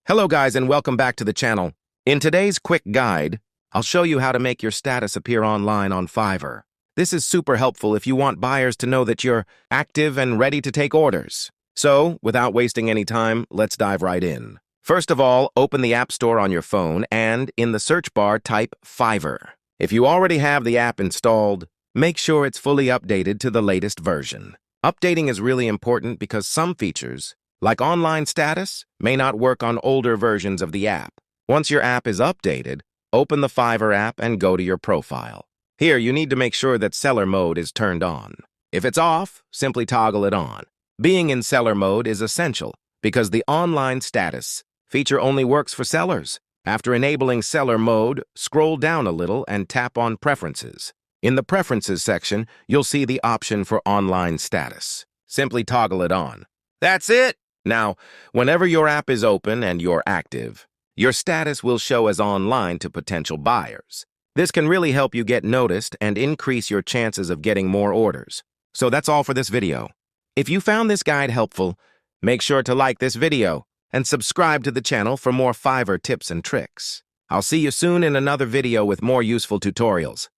Hello guys and welcome back to the channel. In today's quick guide, I'll show you how to make your status appear online on Fiverr. This is super helpful if you want buyers to know that you're active and ready to take orders. So, without wasting any time, let's dive right in. First of all, open the App Store on your phone and in the search bar type Fiverr. If you already have the app installed, make sure it's fully updated to the latest version. Updating is really important because some features, like online status, may not work on older versions of the app. Once your app is updated, open the Fiverr app and go to your profile. Here, you need to make sure that seller mode is turned on. If it's off, simply toggle it on. Being in seller mode is essential because the online status feature only works for sellers. After enabling seller mode, scroll down a little and tap on Preferences. In the Preferences section, you'll see the option for online status. Simply toggle it on. That's it! Now, whenever your app is open and you're active, your status will show as online to potential buyers. This can really help you get noticed and increase your chances of getting more orders. So that's all for this video. If you found this guide helpful, make sure to like this video and subscribe to the channel for more Fiverr tips and tricks. I'll see you soon in another video with more useful tutorials.